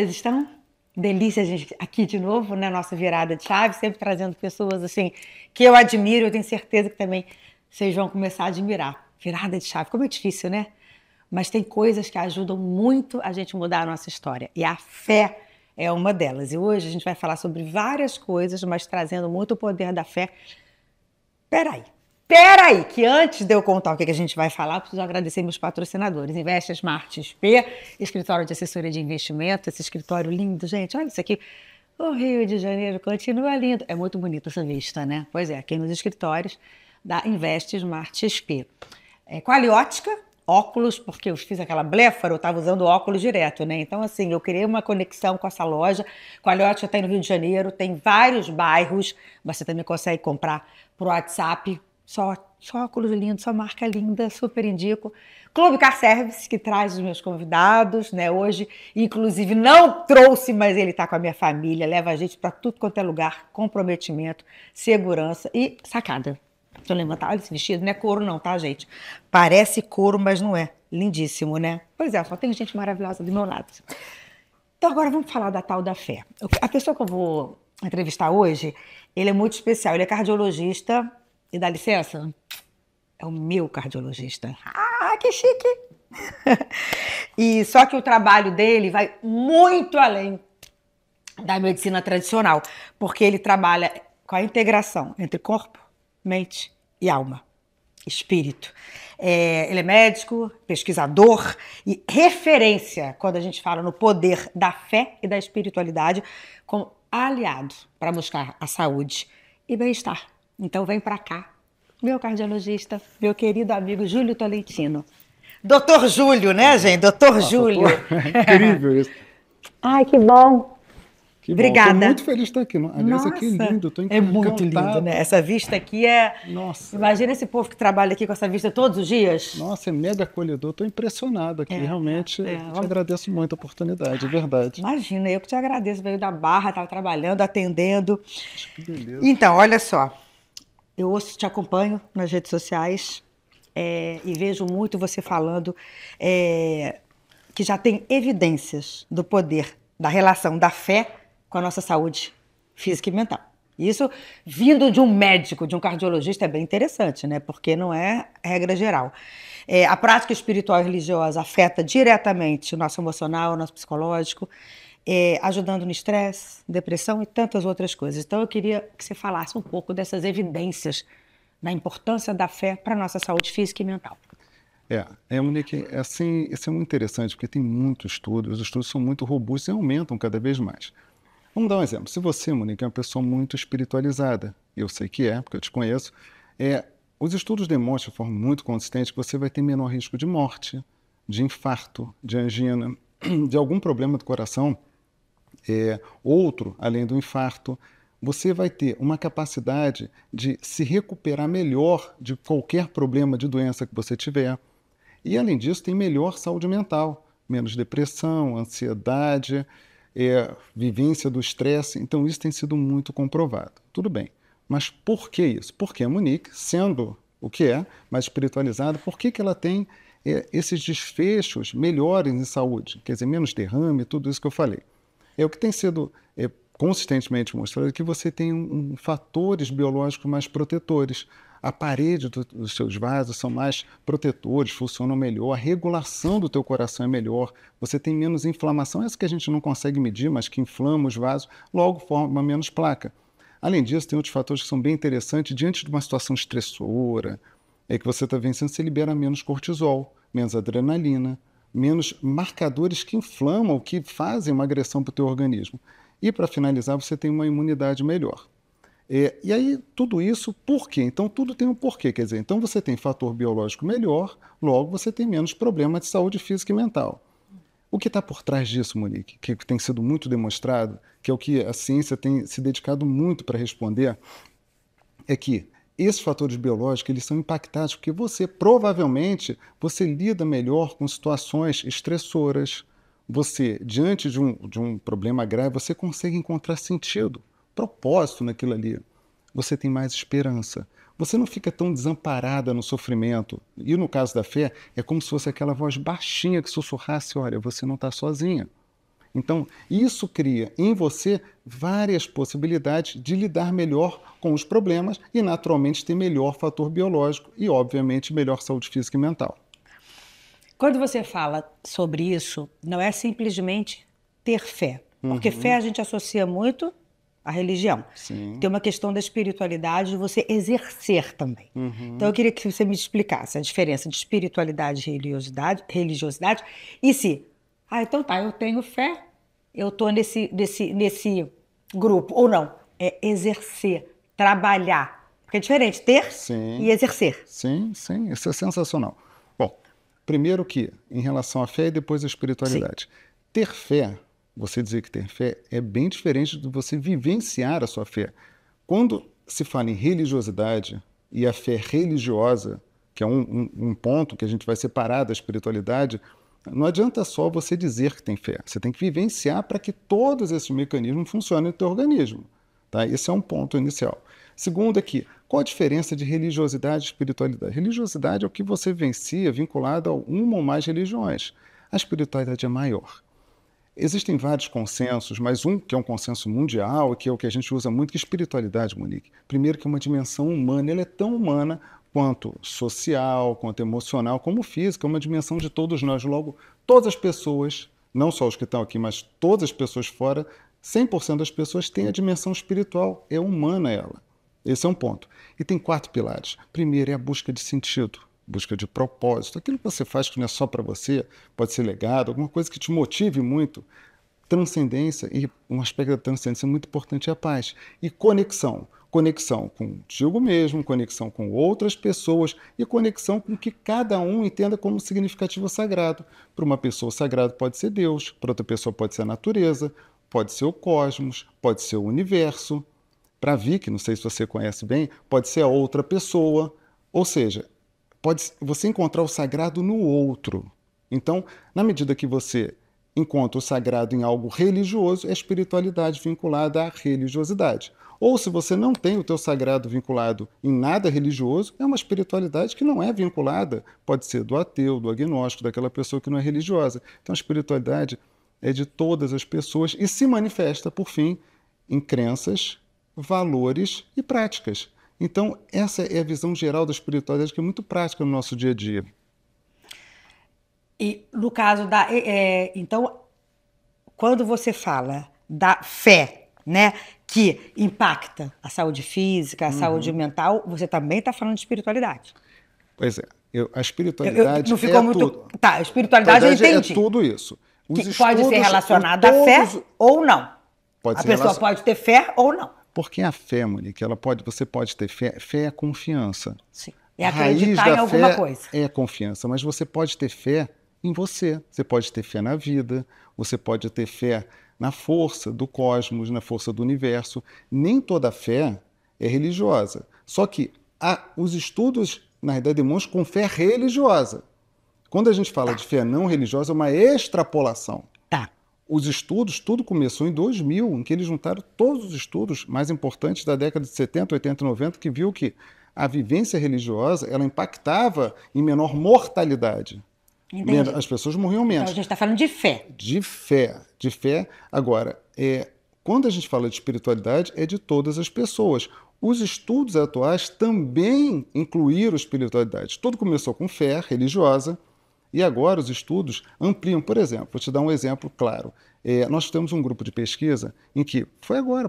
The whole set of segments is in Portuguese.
vocês estão? Delícia a gente aqui de novo, né? Nossa virada de chave, sempre trazendo pessoas assim que eu admiro, eu tenho certeza que também vocês vão começar a admirar. Virada de chave, como é difícil, né? Mas tem coisas que ajudam muito a gente mudar a nossa história. E a fé é uma delas. E hoje a gente vai falar sobre várias coisas, mas trazendo muito o poder da fé. Peraí, que antes de eu contar o que a gente vai falar, eu preciso agradecer meus patrocinadores. Investe Smart XP, escritório de assessoria de investimento, esse escritório lindo, gente, olha isso aqui. O Rio de Janeiro continua lindo. É muito bonita essa vista, né? Pois é, aqui nos escritórios da Investe Smart XP. Qualiótica, óculos, porque eu fiz aquela blefara, eu estava usando óculos direto, né? Então, assim, eu criei uma conexão com essa loja. Qualiótica tem no Rio de Janeiro, tem vários bairros, você também consegue comprar por WhatsApp. Só óculos lindos, só marca linda, super indico. Clube Car Service, que traz os meus convidados, né? Hoje, inclusive, não trouxe, mas ele está com a minha família, leva a gente para tudo quanto é lugar, comprometimento, segurança e sacada. Deixa eu levantar, olha esse vestido, não é couro não, tá, gente? Parece couro, mas não é. Lindíssimo, né? Pois é, só tem gente maravilhosa do meu lado. Então agora vamos falar da tal da fé. A pessoa que eu vou entrevistar hoje, ele é muito especial, ele é cardiologista. E dá licença? É o meu cardiologista. Ah, que chique! E só que o trabalho dele vai muito além da medicina tradicional, porque ele trabalha com a integração entre corpo, mente e alma, espírito. Ele é médico, pesquisador e referência quando a gente fala no poder da fé e da espiritualidade como aliado para buscar a saúde e bem-estar. Então vem para cá, meu cardiologista, meu querido amigo Júlio Tolentino. Doutor Júlio, né, gente? Doutor Júlio. Incrível isso. Ai, que bom. Que bom. Obrigada. Estou muito feliz de estar aqui. Aliás, Nossa, aqui é lindo, estou é muito encantado. lindo, né? Essa vista aqui é... Nossa. Imagina esse povo que trabalha aqui com essa vista todos os dias. Nossa, é mega acolhedor. Estou impressionado aqui. Realmente, te agradeço muito a oportunidade, é verdade. Imagina, eu que te agradeço. Veio da Barra, estava trabalhando, atendendo. Que beleza. Então, olha só. Eu te acompanho nas redes sociais e vejo muito você falando que já tem evidências do poder da relação da fé com a nossa saúde física e mental. Isso, vindo de um médico, de um cardiologista, é bem interessante, né? Porque não é regra geral. A prática espiritual e religiosa afeta diretamente o nosso emocional, o nosso psicológico, ajudando no estresse, depressão e tantas outras coisas. Então, eu queria que você falasse um pouco dessas evidências da importância da fé para a nossa saúde física e mental. Monique, assim, isso é muito interessante, porque tem muitos estudos, os estudos são muito robustos e aumentam cada vez mais. Vamos dar um exemplo. Se você, Monique, é uma pessoa muito espiritualizada, eu sei que porque eu te conheço, os estudos demonstram de forma muito consistente que você vai ter menor risco de morte, de infarto, de angina, de algum problema do coração, outro, além do infarto, você vai ter uma capacidade de se recuperar melhor de qualquer problema de doença que você tiver. E, além disso, tem melhor saúde mental, menos depressão, ansiedade, vivência do estresse. Então, isso tem sido muito comprovado. Tudo bem. Mas por que isso? Porque a Monique, sendo o que mais espiritualizada, por que ela tem esses desfechos melhores em saúde? Quer dizer, menos derrame, tudo isso que eu falei. O que tem sido consistentemente mostrado é que você tem fatores biológicos mais protetores. A parede dos seus vasos são mais protetores, funcionam melhor, a regulação do teu coração é melhor, você tem menos inflamação, essa que a gente não consegue medir, mas que inflama os vasos, logo forma menos placa. Além disso, tem outros fatores que são bem interessantes. Diante de uma situação estressora, que você está vencendo, você libera menos cortisol, menos adrenalina, menos marcadores que inflamam, que fazem uma agressão para o teu organismo. E, para finalizar, você tem uma imunidade melhor. E aí, tudo isso, por quê? Então, tudo tem um porquê. Quer dizer, então você tem fator biológico melhor, logo você tem menos problema de saúde física e mental. O que está por trás disso, Monique, que tem sido muito demonstrado, que é o que a ciência tem se dedicado muito para responder, é que esses fatores biológicos eles são impactados porque provavelmente, você lida melhor com situações estressoras. Você, diante de um problema grave, você consegue encontrar sentido, propósito naquilo ali. Você tem mais esperança. Você não fica tão desamparada no sofrimento. E no caso da fé, é como se fosse aquela voz baixinha que sussurrasse, olha, você não está sozinha. Então, isso cria em você várias possibilidades de lidar melhor com os problemas e, naturalmente, ter melhor fator biológico e, obviamente, melhor saúde física e mental. Quando você fala sobre isso, não é simplesmente ter fé, porque fé a gente associa muito à religião. Sim. Tem uma questão da espiritualidade de você exercer também. Então eu queria que você me explicasse a diferença de espiritualidade e religiosidade e se, então tá, eu tenho fé, eu estou nesse grupo, ou não, é exercer, trabalhar. Porque é diferente ter Sim. e exercer. Sim, sim, isso é sensacional. Bom, primeiro que, em relação à fé e depois à espiritualidade. Ter fé, você dizer que ter fé, é bem diferente de você vivenciar a sua fé. Quando se fala em religiosidade e a fé religiosa, que é um ponto que a gente vai separar da espiritualidade, não adianta só você dizer que tem fé. Você tem que vivenciar para que todos esses mecanismos funcionem no teu organismo. Tá? Esse é um ponto inicial. Segundo aqui, qual a diferença de religiosidade e espiritualidade? Religiosidade é o que você vivencia vinculado a uma ou mais religiões. A espiritualidade é maior. Existem vários consensos, mas um que é um consenso mundial, que é o que a gente usa muito, que é espiritualidade, Monique. Primeiro que é uma dimensão humana, ela é tão humana quanto social, quanto emocional, como física, é uma dimensão de todos nós. Logo, todas as pessoas, não só os que estão aqui, mas todas as pessoas fora, 100% das pessoas têm a dimensão espiritual, é humana ela. Esse é um ponto. E tem 4 pilares. Primeiro é a busca de sentido, busca de propósito. Aquilo que você faz que não é só para você, pode ser legado, alguma coisa que te motive muito. Transcendência, e um aspecto da transcendência muito importante é a paz. E conexão. Conexão contigo mesmo, conexão com outras pessoas e conexão com o que cada um entenda como significativo sagrado. Para uma pessoa, o sagrado pode ser Deus, para outra pessoa pode ser a natureza, pode ser o cosmos, pode ser o universo. Para Vicky, não sei se você conhece bem, pode ser a outra pessoa. Ou seja, pode você encontrar o sagrado no outro. Então, na medida que você encontra o sagrado em algo religioso, é a espiritualidade vinculada à religiosidade. Ou se você não tem o teu sagrado vinculado em nada religioso, é uma espiritualidade que não é vinculada, pode ser do ateu, do agnóstico, daquela pessoa que não é religiosa. Então a espiritualidade é de todas as pessoas e se manifesta, por fim, em crenças, valores e práticas. Então essa é a visão geral da espiritualidade, que é muito prática no nosso dia a dia. E no caso da. Então, quando você fala da fé, né, que impacta a saúde física, a saúde mental, você também está falando de espiritualidade. Pois é, a espiritualidade não ficou muito. tudo. Tá, a espiritualidade eu entendi. É tudo isso. Que pode ser relacionada à fé ou não. Pode a pessoa pode ter fé ou não. Porque a fé, Monique, você pode ter fé. Fé é confiança. Sim. É acreditar em alguma coisa. É confiança, mas você pode ter fé em você. Você pode ter fé na vida, você pode ter fé na força do cosmos, na força do universo. Nem toda fé é religiosa. Só que os estudos, na verdade, demonstram com fé religiosa. Quando a gente fala de fé não religiosa, é uma extrapolação. Tá. Os estudos, tudo começou em 2000, em que eles juntaram todos os estudos mais importantes da década de 70, 80 e 90, que viu que a vivência religiosa ela impactava em menor mortalidade. Entendi. As pessoas morriam menos. Então a gente está falando de fé. De fé, de fé. Agora, quando a gente fala de espiritualidade, é de todas as pessoas. Os estudos atuais também incluíram espiritualidade. Tudo começou com fé religiosa e agora os estudos ampliam. Por exemplo, vou te dar um exemplo claro. Nós temos um grupo de pesquisa em que, foi agora,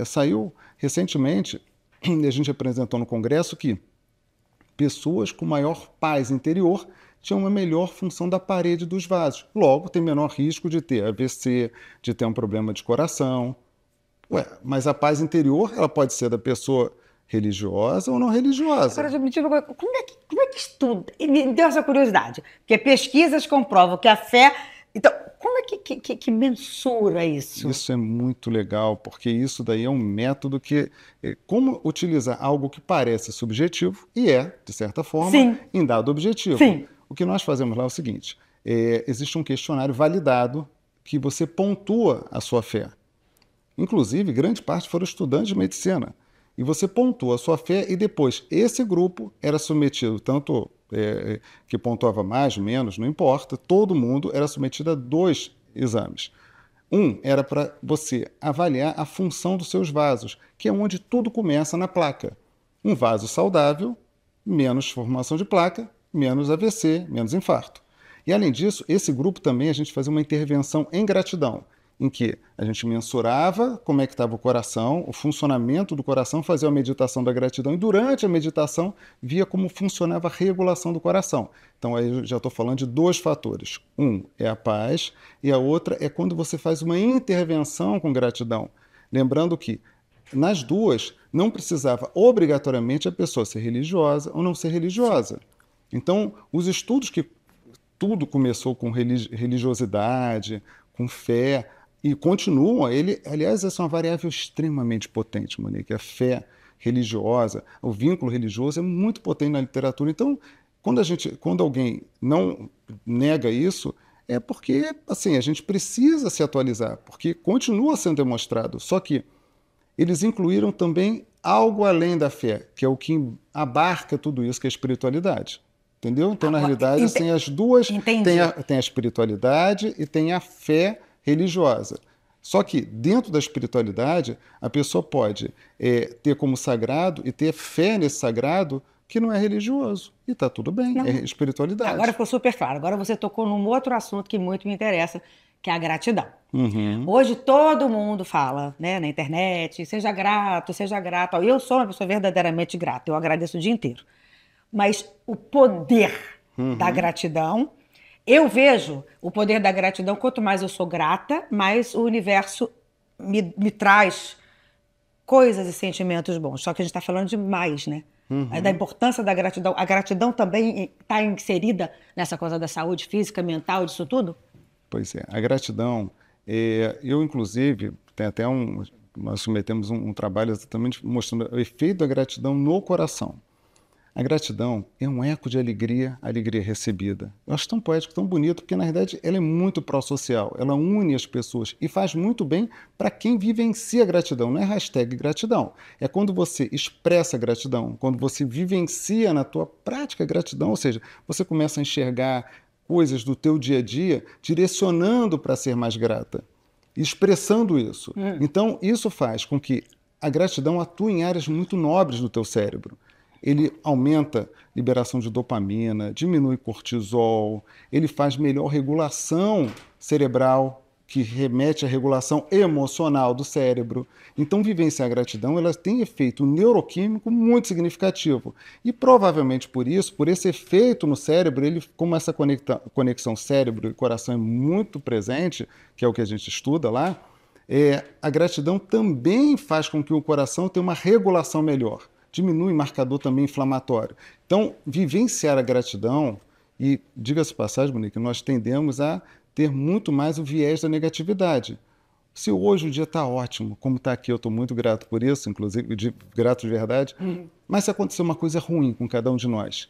saiu recentemente, e a gente apresentou no Congresso que pessoas com maior paz interior tinham uma melhor função da parede dos vasos. Logo, tem menor risco de ter AVC, de ter um problema de coração. Mas a paz interior ela pode ser da pessoa religiosa ou não religiosa. Agora, como é que estuda? Me deu essa curiosidade. Porque pesquisas comprovam que a fé... Então, como é que mensura isso? Isso é muito legal, porque isso daí é um método que... Como utilizar algo que parece subjetivo, e de certa forma, Sim. em dado objetivo. Sim. O que nós fazemos lá é o seguinte, existe um questionário validado que você pontua a sua fé. Inclusive, grande parte foram estudantes de medicina. E você pontua a sua fé e depois esse grupo era submetido, tanto que pontuava mais, menos, não importa, todo mundo era submetido a 2 exames. Era para você avaliar a função dos seus vasos, que é onde tudo começa na placa. Um vaso saudável, menos formação de placa, menos AVC, menos infarto. E além disso, esse grupo também a gente fazia uma intervenção em gratidão, em que a gente mensurava como é que estava o coração, o funcionamento do coração, fazia a meditação da gratidão e durante a meditação via como funcionava a regulação do coração. Então aí eu já estou falando de 2 fatores. Um é a paz e a outra é quando você faz uma intervenção com gratidão. Lembrando que nas duas não precisava obrigatoriamente a pessoa ser religiosa ou não ser religiosa. Então os estudos que tudo começou com religiosidade, com fé, e continuam. Aliás, essa é uma variável extremamente potente, Monique. A fé religiosa, o vínculo religioso é muito potente na literatura. Então, quando alguém não nega isso, é porque assim, a gente precisa se atualizar, porque continua sendo demonstrado. Só que eles incluíram também algo além da fé, que é o que abarca tudo isso, que é a espiritualidade. Entendeu? Então, na realidade, assim, as duas tem a espiritualidade e tem a fé religiosa. Só que dentro da espiritualidade, a pessoa pode ter como sagrado e ter fé nesse sagrado que não é religioso. E está tudo bem, é espiritualidade. Agora ficou super claro. Agora você tocou num outro assunto que muito me interessa, que é a gratidão. Hoje todo mundo fala, né, na internet, seja grato, seja grato. Eu sou uma pessoa verdadeiramente grata, eu agradeço o dia inteiro. Mas o poder da gratidão, eu vejo o poder da gratidão, quanto mais eu sou grata, mais o universo me traz coisas e sentimentos bons. Só que a gente está falando de mais, né? Da importância da gratidão. A gratidão também está inserida nessa coisa da saúde física, mental, disso tudo? Pois é, a gratidão, eu inclusive, nós submetemos um trabalho exatamente mostrando o efeito da gratidão no coração. A gratidão é um eco de alegria, alegria recebida. Eu acho tão poético, tão bonito, porque na verdade ela é muito pró-social, ela une as pessoas e faz muito bem para quem vivencia a gratidão. Não é hashtag gratidão, é quando você expressa gratidão, quando você vivencia na tua prática gratidão, ou seja, você começa a enxergar coisas do teu dia a dia direcionando para ser mais grata, expressando isso. Então isso faz com que a gratidão atue em áreas muito nobres do teu cérebro. Ele aumenta a liberação de dopamina, diminui cortisol, ele faz melhor regulação cerebral, que remete à regulação emocional do cérebro. Então, vivenciar a gratidão, ela tem efeito neuroquímico muito significativo. E provavelmente por isso, por esse efeito no cérebro, como essa conexão cérebro e coração é muito presente, que é o que a gente estuda lá, a gratidão também faz com que o coração tenha uma regulação melhor. Diminui marcador também inflamatório. Então, vivenciar a gratidão, e diga-se de passagem, Monique, nós tendemos a ter muito mais o viés da negatividade. Se hoje o dia está ótimo, como está aqui, eu estou muito grato por isso, inclusive, grato de verdade, mas se acontecer uma coisa ruim com cada um de nós,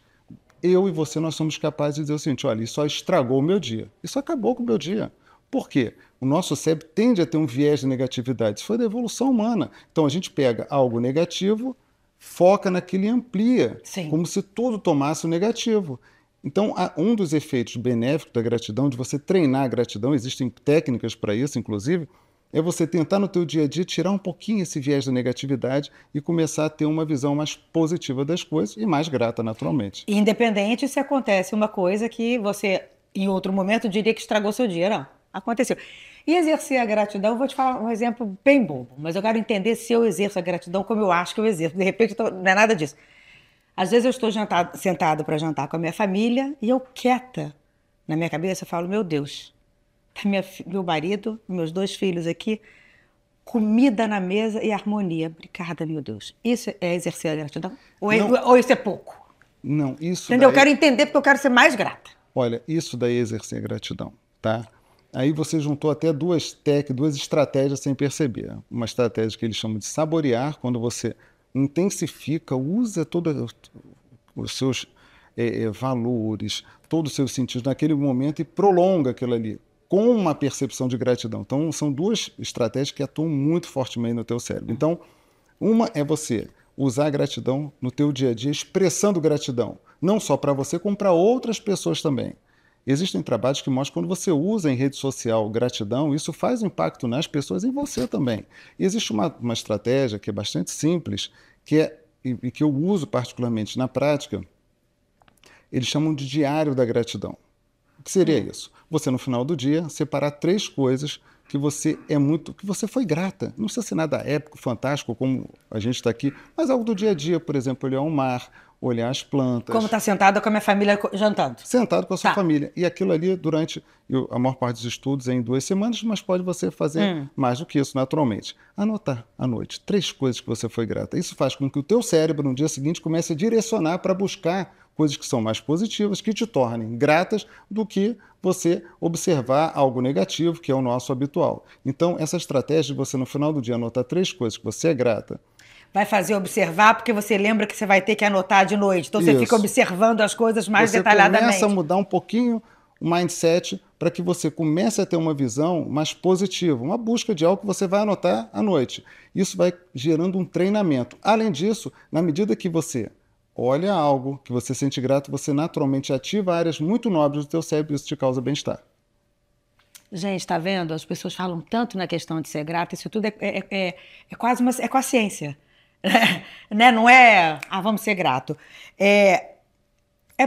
eu e você, nós somos capazes de dizer o seguinte, olha, isso só estragou o meu dia, isso acabou com o meu dia. Por quê? O nosso cérebro tende a ter um viés de negatividade, isso foi da evolução humana. Então, a gente pega algo negativo, foca naquilo e amplia, como se tudo tomasse o negativo. Então, um dos efeitos benéficos da gratidão, de você treinar a gratidão, existem técnicas para isso, inclusive, é você tentar no teu dia a dia tirar um pouquinho esse viés da negatividade e começar a ter uma visão mais positiva das coisas e mais grata, naturalmente. Independente se acontece uma coisa que você, em outro momento, diria que estragou seu dia. Não, aconteceu. E exercer a gratidão, eu vou te falar um exemplo bem bobo, mas eu quero entender se eu exerço a gratidão como eu acho que eu exerço. De repente, não é nada disso. Às vezes eu estou sentada para jantar com a minha família e eu quieta na minha cabeça, eu falo, meu Deus, tá meu marido, meus 2 filhos aqui, comida na mesa e harmonia. Obrigada, meu Deus. Isso é exercer a gratidão? Ou isso é pouco? Não, isso entendeu? Eu quero entender porque eu quero ser mais grata. Olha, isso daí é exercer a gratidão, tá? Aí você juntou até duas estratégias sem perceber. Uma estratégia que eles chamam de saborear, quando você intensifica, usa todos os seus valores, todos os seus sentidos naquele momento e prolonga aquilo ali, com uma percepção de gratidão. Então, são 2 estratégias que atuam muito fortemente no teu cérebro. Então, uma é você usar a gratidão no teu dia a dia, expressando gratidão, não só para você, como para outras pessoas também. Existem trabalhos que mostram que quando você usa em rede social gratidão, isso faz um impacto nas pessoas e em você também. E existe uma estratégia que é bastante simples, e que eu uso particularmente na prática, eles chamam de diário da gratidão. O que seria isso? Você, no final do dia, separar 3 coisas que você foi grata. Não precisa ser nada épico, fantástico, como a gente está aqui, mas algo do dia a dia, por exemplo, olhar o mar, olhar as plantas. Como tá sentada com a minha família jantando. Sentado com a sua Tá. família. E aquilo ali, durante a maior parte dos estudos, é em 2 semanas, mas pode você fazer mais do que isso, naturalmente. Anotar à noite 3 coisas que você foi grata. Isso faz com que o teu cérebro, no dia seguinte, comece a direcionar para buscar coisas que são mais positivas, que te tornem gratas, do que você observar algo negativo, que é o nosso habitual. Então, essa estratégia de você, no final do dia, anotar 3 coisas que você é grata. Vai fazer observar, porque você lembra que você vai ter que anotar de noite. Então, você Isso. fica observando as coisas mais Você detalhadamente. começa a mudar um pouquinho o mindset para que você comece a ter uma visão mais positiva, uma busca de algo que você vai anotar à noite. Isso vai gerando um treinamento. Além disso, na medida que você olha algo que você sente grato, você naturalmente ativa áreas muito nobres do teu cérebro e isso te causa bem-estar. Gente, está vendo? As pessoas falam tanto na questão de ser grata, isso tudo é quase com a ciência. Né? Não é, vamos ser grato. É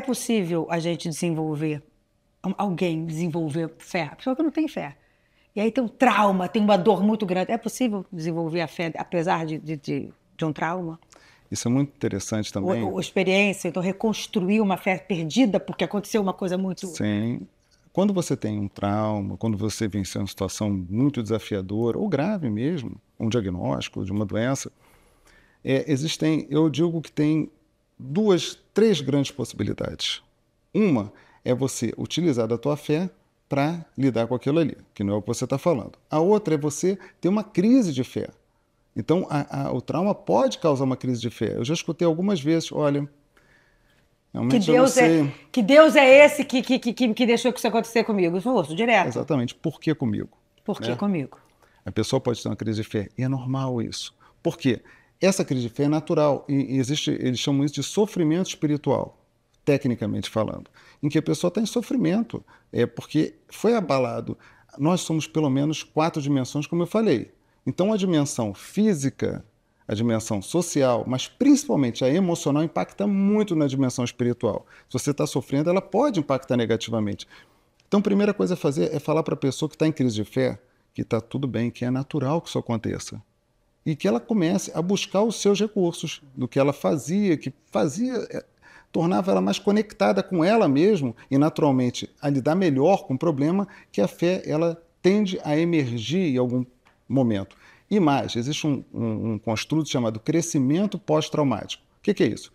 possível a gente alguém desenvolver fé, a pessoa que não tem fé. E aí tem um trauma, tem uma dor muito grande. É possível desenvolver a fé apesar de um trauma? Isso é muito interessante também. Ou experiência, então reconstruir uma fé perdida porque aconteceu uma coisa muito... Sim. Quando você tem um trauma, quando você venceu uma situação muito desafiadora, ou grave mesmo, um diagnóstico de uma doença, eu digo que tem 3 grandes possibilidades. Uma é você utilizar da tua fé para lidar com aquilo ali, que não é o que você está falando. A outra é você ter uma crise de fé. Então, o trauma pode causar uma crise de fé. Eu já escutei algumas vezes, olha, realmente eu não sei... Que Deus é esse que deixou isso acontecer comigo? Eu ouço direto. Exatamente. Por que comigo? Por que comigo? A pessoa pode ter uma crise de fé e é normal isso. Por quê? Essa crise de fé é natural e eles chamam isso de sofrimento espiritual, tecnicamente falando, em que a pessoa está em sofrimento, porque foi abalado. Nós somos pelo menos 4 dimensões, como eu falei. Então a dimensão física, a dimensão social, mas principalmente a emocional impacta muito na dimensão espiritual. Se você está sofrendo, ela pode impactar negativamente. Então a primeira coisa a fazer é falar para a pessoa que está em crise de fé que está tudo bem, que é natural que isso aconteça. E que ela comece a buscar os seus recursos, do que ela fazia, tornava ela mais conectada com ela mesma e, naturalmente, a lidar melhor com o problema, que a fé ela tende a emergir em algum momento. E mais, existe um construto chamado crescimento pós-traumático. O que é isso?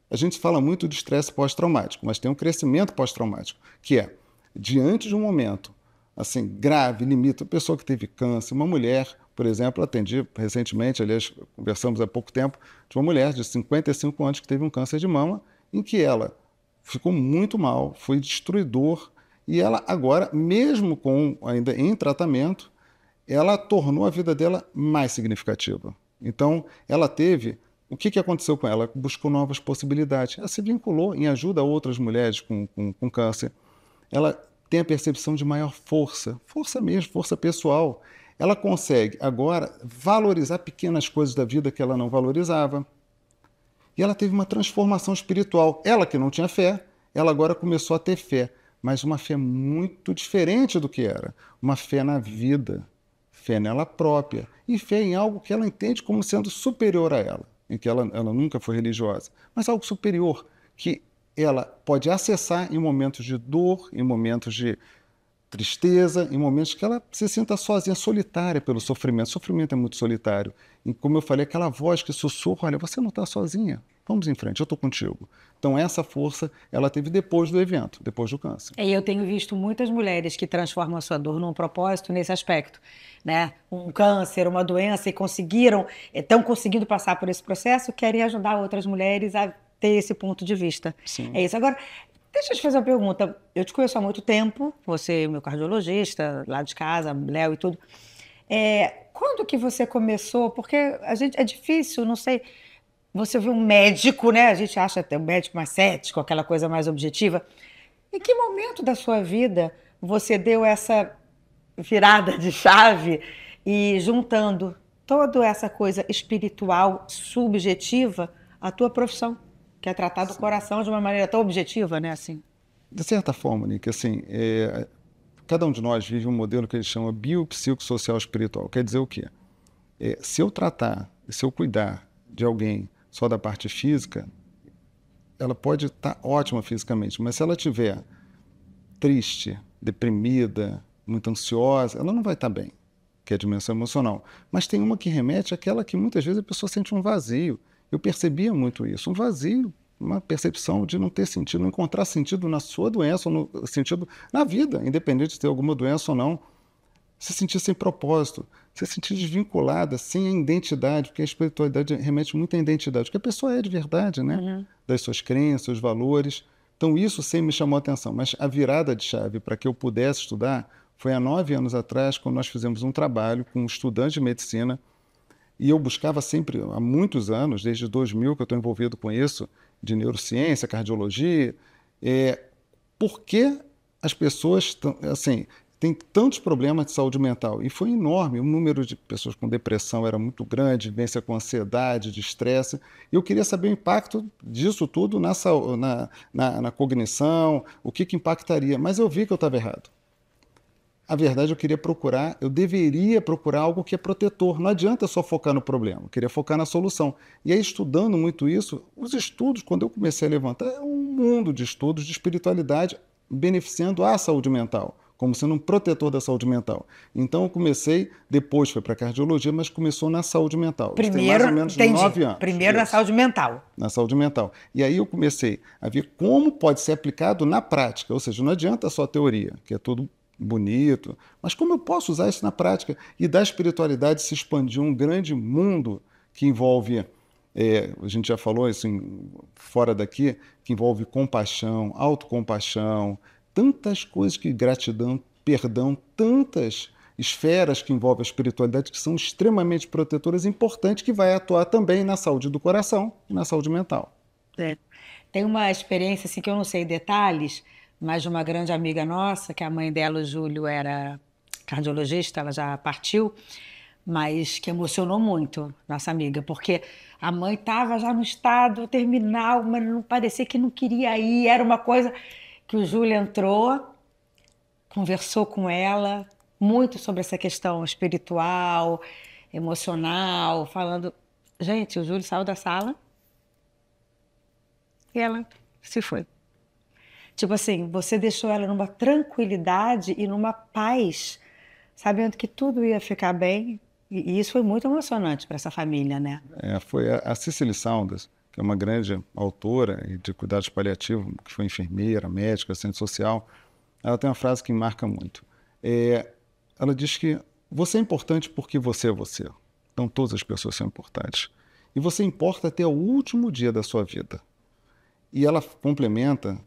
A gente fala muito de estresse pós-traumático, mas tem um crescimento pós-traumático, que é, diante de um momento assim, grave, limita, a pessoa que teve câncer, uma mulher, por exemplo, atendi recentemente, aliás, conversamos há pouco tempo, de uma mulher de 55 anos que teve um câncer de mama, em que ela ficou muito mal, foi destruidor, e ela agora, mesmo ainda em tratamento, ela tornou a vida dela mais significativa. Então, ela teve... O que aconteceu com ela? Ela buscou novas possibilidades. Ela se vinculou em ajuda a outras mulheres com câncer. Ela tem a percepção de maior força mesmo, força pessoal. Ela consegue agora valorizar pequenas coisas da vida que ela não valorizava. E ela teve uma transformação espiritual. Ela que não tinha fé, ela agora começou a ter fé, mas uma fé muito diferente do que era. Uma fé na vida, fé nela própria e fé em algo que ela entende como sendo superior a ela, em que ela nunca foi religiosa, mas algo superior, que ela pode acessar em momentos de dor, em momentos de tristeza, em momentos que ela se sinta sozinha, solitária pelo sofrimento. O sofrimento é muito solitário. E como eu falei, aquela voz que sussurra, olha, você não está sozinha, vamos em frente, eu estou contigo. Então essa força ela teve depois do evento, depois do câncer. E eu tenho visto muitas mulheres que transformam a sua dor num propósito nesse aspecto, né? Um câncer, uma doença, e estão conseguindo passar por esse processo, querem ajudar outras mulheres a ter esse ponto de vista. Sim. É isso. Agora, deixa eu te fazer uma pergunta. Eu te conheço há muito tempo, você é meu cardiologista, lá de casa, Léo e tudo. Quando que você começou? Porque é difícil, não sei, você viu um médico, né? A gente acha até um médico mais cético, aquela coisa mais objetiva. Em que momento da sua vida você deu essa virada de chave e juntando toda essa coisa espiritual, subjetiva, à tua profissão, que é tratar do coração de uma maneira tão objetiva, né? Assim. De certa forma, Nick, assim, cada um de nós vive um modelo que ele chama biopsicossocial espiritual. Quer dizer o quê? Se eu tratar, se eu cuidar de alguém só da parte física, ela pode estar ótima fisicamente, mas se ela estiver triste, deprimida, muito ansiosa, ela não vai estar bem, que é a dimensão emocional. Mas tem uma que remete àquela que muitas vezes a pessoa sente um vazio. Eu percebia muito isso, um vazio, uma percepção de não ter sentido, não encontrar sentido na sua doença, ou no sentido na vida, independente de ter alguma doença ou não. Se sentir sem propósito, se sentir desvinculada, sem a identidade, porque a espiritualidade remete muito à identidade, que a pessoa é de verdade, né? Uhum. Das suas crenças, seus valores. Então isso sempre me chamou a atenção, mas a virada de chave para que eu pudesse estudar foi há 9 anos atrás, quando nós fizemos um trabalho com um estudante de medicina, e eu buscava sempre, há muitos anos, desde 2000 que eu estou envolvido com isso, de neurociência, cardiologia, por que as pessoas, assim, têm tantos problemas de saúde mental? E foi enorme, o número de pessoas com depressão era muito grande, vivência com ansiedade, de estresse, e eu queria saber o impacto disso tudo na cognição, o que impactaria, mas eu vi que eu estava errado. A verdade, eu deveria procurar algo que é protetor. Não adianta só focar no problema, eu queria focar na solução. E aí, estudando muito isso, os estudos, quando eu comecei a levantar, é um mundo de estudos de espiritualidade beneficiando a saúde mental, como sendo um protetor da saúde mental. Então, eu comecei, depois foi para a cardiologia, mas começou na saúde mental. Isso tem mais ou menos 9 anos. Primeiro na saúde mental. Na saúde mental. E aí eu comecei a ver como pode ser aplicado na prática, ou seja, não adianta só a teoria, que é tudo bonito, mas como eu posso usar isso na prática? E da espiritualidade se expandiu um grande mundo que envolve, a gente já falou isso fora daqui, que envolve compaixão, autocompaixão, tantas coisas que gratidão, perdão, tantas esferas que envolvem a espiritualidade que são extremamente protetoras e importantes, que vai atuar também na saúde do coração e na saúde mental. Tem uma experiência assim que eu não sei detalhes, mas de uma grande amiga nossa, que a mãe dela, o Júlio, era cardiologista, ela já partiu, mas que emocionou muito nossa amiga, porque a mãe estava já no estado terminal, mas não parecia que não queria ir, era uma coisa que o Júlio entrou, conversou com ela muito sobre essa questão espiritual, emocional, falando... Gente, o Júlio saiu da sala e ela se foi. Tipo assim, você deixou ela numa tranquilidade e numa paz, sabendo que tudo ia ficar bem. E isso foi muito emocionante para essa família, né? Foi a Cicely Saunders, que é uma grande autora de cuidados paliativos, que foi enfermeira, médica, assistente social. Ela tem uma frase que me marca muito. Ela diz que você é importante porque você é você. Então todas as pessoas são importantes. E você importa até o último dia da sua vida. E ela complementa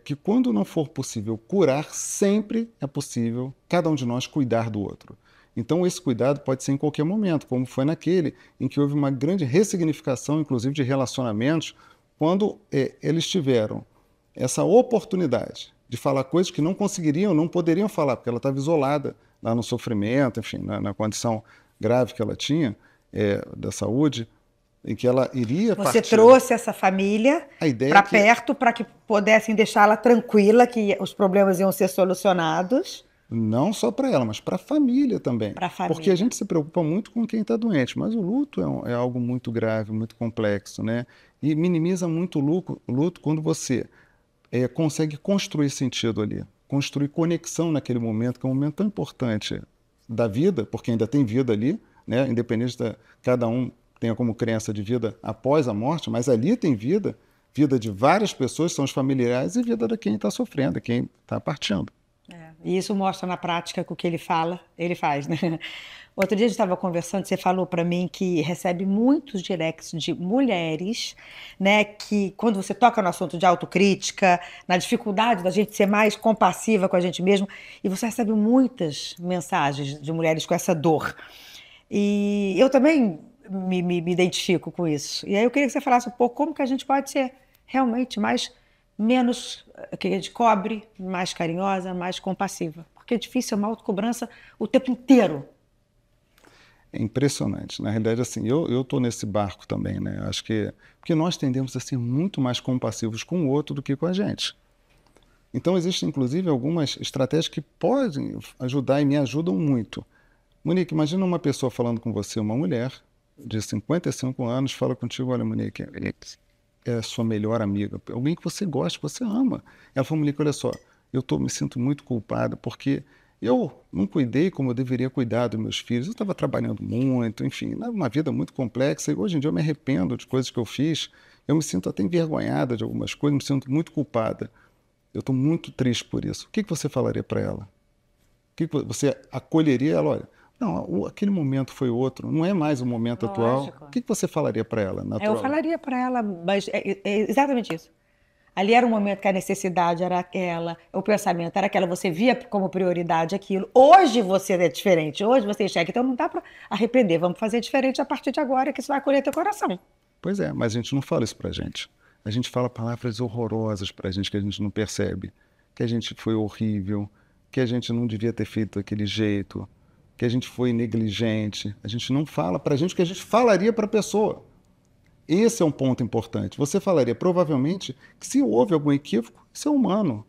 que quando não for possível curar, sempre é possível cada um de nós cuidar do outro. Então esse cuidado pode ser em qualquer momento, como foi naquele em que houve uma grande ressignificação, inclusive de relacionamentos, quando eles tiveram essa oportunidade de falar coisas que não conseguiriam, não poderiam falar, porque ela estava isolada lá no sofrimento, enfim, na condição grave que ela tinha da saúde, em que ela iria Você partir. trouxe essa família para que... perto para que pudessem deixá-la tranquila, que os problemas iam ser solucionados. Não só para ela, mas para a família também. Porque a gente se preocupa muito com quem está doente, mas o luto é algo muito grave, muito complexo, né? E minimiza muito o luto quando você consegue construir sentido ali, construir conexão naquele momento, que é um momento tão importante da vida, porque ainda tem vida ali, né? Independente de cada um tenha como crença de vida após a morte, mas ali tem vida de várias pessoas, são os familiares, e vida de quem está sofrendo, quem está partindo. E isso mostra na prática que o que ele fala, ele faz, né? Outro dia a gente estava conversando, você falou para mim que recebe muitos directs de mulheres, né, que quando você toca no assunto de autocrítica, na dificuldade da gente ser mais compassiva com a gente mesmo, e você recebe muitas mensagens de mulheres com essa dor. E eu também me identifico com isso. E aí eu queria que você falasse um pouco como que a gente pode ser realmente mais menos que a gente cobre, mais carinhosa, mais compassiva. Porque é difícil, é uma autocobrança o tempo inteiro. É impressionante. Na realidade, assim, eu estou nesse barco também, né? Acho que porque nós tendemos a ser muito mais compassivos com o outro do que com a gente. Então, existem, inclusive, algumas estratégias que podem ajudar e me ajudam muito. Monique, imagina uma pessoa falando com você, uma mulher de 55 anos, fala contigo, olha, Monique, é a sua melhor amiga, alguém que você gosta, que você ama. Ela falou, Monique, olha só, me sinto muito culpada porque eu não cuidei como eu deveria cuidar dos meus filhos. Eu estava trabalhando muito, enfim, uma vida muito complexa. E hoje em dia eu me arrependo de coisas que eu fiz. Eu me sinto até envergonhada de algumas coisas, me sinto muito culpada. Eu estou muito triste por isso. O que você falaria para ela? Você acolheria ela? Olha, não, aquele momento foi outro, não é mais o momento atual. O que você falaria para ela, natural? Eu falaria para ela, mas é exatamente isso. Ali era um momento que a necessidade era aquela, o pensamento era aquela, você via como prioridade aquilo. Hoje você é diferente, hoje você enxerga, então não dá para arrepender, vamos fazer diferente a partir de agora, que isso vai acolher teu coração. Pois é, mas a gente não fala isso pra gente. A gente fala palavras horrorosas pra gente que a gente não percebe, que a gente foi horrível, que a gente não devia ter feito daquele jeito, que a gente foi negligente. A gente não fala pra gente o que a gente falaria pra pessoa. Esse é um ponto importante. Você falaria, provavelmente, que se houve algum equívoco, isso é humano.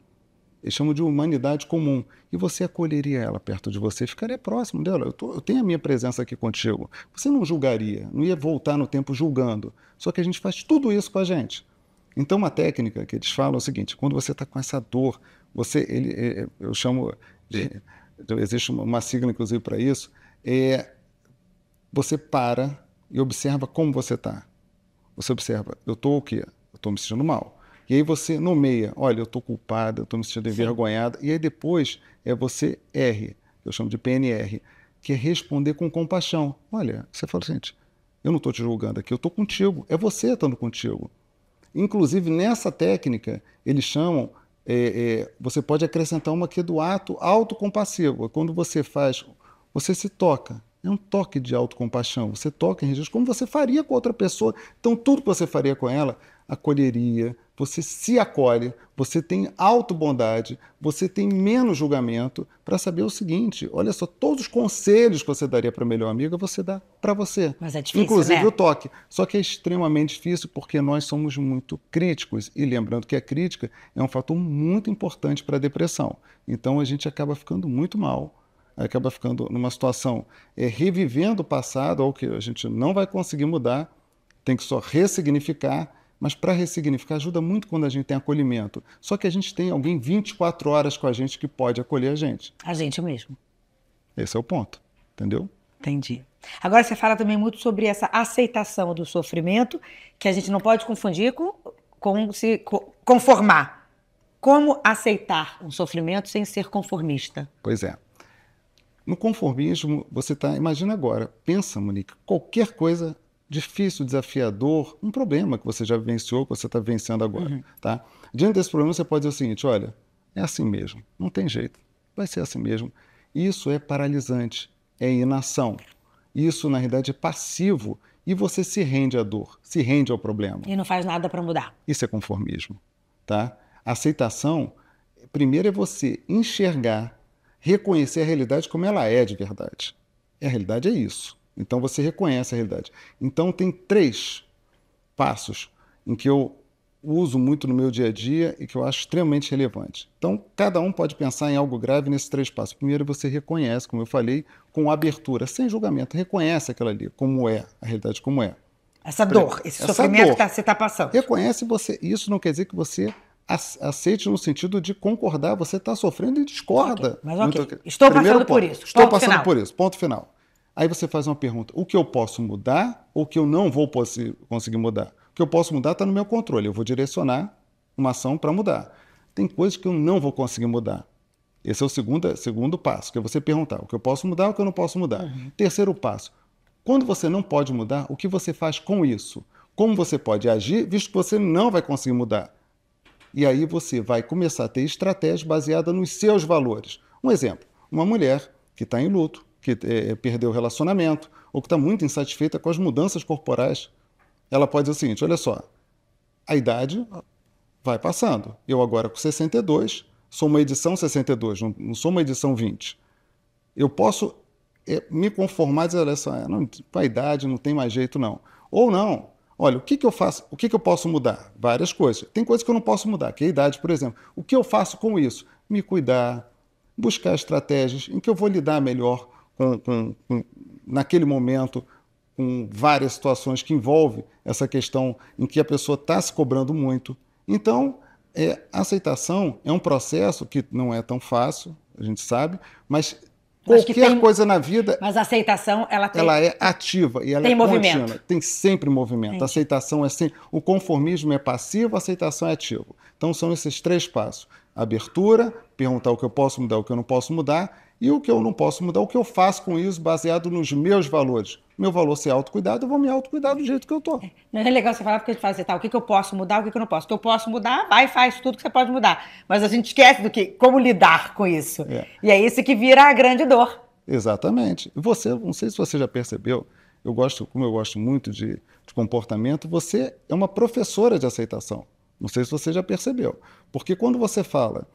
Eles chamam de humanidade comum. E você acolheria ela perto de você, ficaria próximo dela. Eu tenho a minha presença aqui contigo. Você não julgaria, não ia voltar no tempo julgando. Só que a gente faz tudo isso com a gente. Então, uma técnica que eles falam é o seguinte, quando você está com essa dor, eu chamo existe uma sigla, inclusive, para isso, você para e observa como você está. Você observa, eu estou o quê? Eu estou me sentindo mal. E aí você nomeia, olha, eu estou culpada, eu estou me sentindo envergonhada. E aí depois você R, eu chamo de PNR, que é responder com compaixão. Olha, você fala assim, gente, eu não estou te julgando aqui, eu estou contigo, é você estando contigo. Inclusive, nessa técnica, eles chamam, você pode acrescentar uma que é do ato autocompassivo. Quando você faz, você se toca. É um toque de autocompaixão. Você toca em registro como você faria com outra pessoa. Então, tudo que você faria com ela, acolheria, você se acolhe, você tem autobondade, você tem menos julgamento para saber o seguinte, olha só, todos os conselhos que você daria para a melhor amiga, você dá para você. Mas é difícil, inclusive né? o toque. Só que é extremamente difícil porque nós somos muito críticos. E lembrando que a crítica é um fator muito importante para a depressão. Então, a gente acaba ficando muito mal, acaba ficando numa situação revivendo o passado, algo que a gente não vai conseguir mudar, tem que só ressignificar, mas para ressignificar ajuda muito quando a gente tem acolhimento. Só que a gente tem alguém 24 horas com a gente que pode acolher a gente. A gente mesmo. Esse é o ponto, entendeu? Entendi. Agora você fala também muito sobre essa aceitação do sofrimento, que a gente não pode confundir com se conformar. Como aceitar um sofrimento sem ser conformista? Pois é. No conformismo, você está... Imagina agora, pensa, Monique, qualquer coisa difícil, desafiador, um problema que você já vivenciou, que você está vencendo agora. Tá? Diante desse problema, você pode dizer o seguinte, olha, é assim mesmo, não tem jeito, vai ser assim mesmo. Isso é paralisante, é inação. Isso, na realidade, é passivo e você se rende à dor, se rende ao problema. E não faz nada para mudar. Isso é conformismo. Tá? Aceitação, primeiro é você enxergar, reconhecer a realidade como ela é de verdade. E a realidade é isso. Então você reconhece a realidade. Então tem 3 passos em que eu uso muito no meu dia a dia e que eu acho extremamente relevante. Então cada um pode pensar em algo grave nesses 3 passos. Primeiro você reconhece, como eu falei, com abertura, sem julgamento. Reconhece aquilo ali, como é, a realidade como é. Essa dor, esse sofrimento que você está passando. Reconhece você. Isso não quer dizer que você aceite no sentido de concordar. Você está sofrendo e discorda. Okay, mas estou passando por isso. Estou passando por isso. Ponto final. Aí você faz uma pergunta, o que eu posso mudar ou o que eu não vou conseguir mudar? O que eu posso mudar está no meu controle, eu vou direcionar uma ação para mudar. Tem coisas que eu não vou conseguir mudar. Esse é o segundo passo, que é você perguntar o que eu posso mudar ou o que eu não posso mudar. Terceiro passo, quando você não pode mudar, o que você faz com isso? Como você pode agir, visto que você não vai conseguir mudar? E aí você vai começar a ter estratégias baseadas nos seus valores. Um exemplo, uma mulher que está em luto, que perdeu o relacionamento, ou que está muito insatisfeita com as mudanças corporais, ela pode dizer o seguinte, olha só, a idade vai passando. Eu agora com 62, sou uma edição 62, não sou uma edição 20. Eu posso me conformar e dizer, olha só, não, com a idade não tem mais jeito não. Ou não, olha, o que que eu faço, o que que eu posso mudar? Várias coisas. Tem coisas que eu não posso mudar, que é a idade, por exemplo. O que eu faço com isso? Me cuidar, buscar estratégias em que eu vou lidar melhor naquele momento, com várias situações que envolvem essa questão em que a pessoa está se cobrando muito. Então, a aceitação é um processo que não é tão fácil, a gente sabe, mas qualquer coisa na vida, mas a aceitação, ela é ativa e ela tem é movimento. contínua, tem sempre movimento. Entendi. A aceitação é sempre... O conformismo é passivo, a aceitação é ativo. Então, são esses 3 passos. Abertura, perguntar o que eu posso mudar, o que eu não posso mudar, e o que eu não posso mudar, o que eu faço com isso baseado nos meus valores. Meu valor ser autocuidado, eu vou me autocuidar do jeito que eu estou. Não é legal você falar porque a gente fala assim, tá, o que que eu posso mudar, o que que eu não posso. O que eu posso mudar, vai e faz tudo que você pode mudar. Mas a gente esquece do que, como lidar com isso. E é isso que vira a grande dor. Exatamente. Você, não sei se você já percebeu, como eu gosto muito de comportamento, você é uma professora de aceitação. Não sei se você já percebeu. Porque quando você fala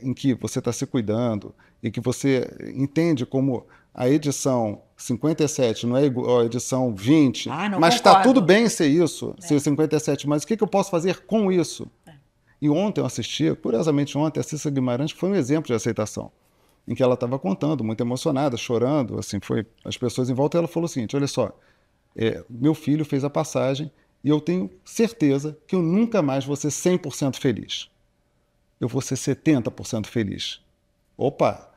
em que você está se cuidando e que você entende como a edição 57 não é igual à edição 20, mas está tudo bem ser isso, ser 57, mas o que eu posso fazer com isso? E ontem eu assisti, curiosamente ontem, a Cissa Guimarães, que foi um exemplo de aceitação, em que ela estava contando, muito emocionada, chorando, assim, foi as pessoas em volta, e ela falou o seguinte, olha só, meu filho fez a passagem e eu tenho certeza que eu nunca mais vou ser 100% feliz. Eu vou ser 70% feliz. Opa!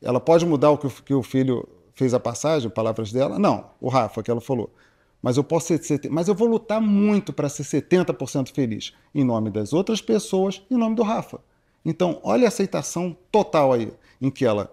Ela pode mudar o que o filho fez a passagem, palavras dela? Não, o Rafa, que ela falou. Mas eu posso ser, mas eu vou lutar muito para ser 70% feliz, em nome das outras pessoas, em nome do Rafa. Então, olha a aceitação total aí, em que ela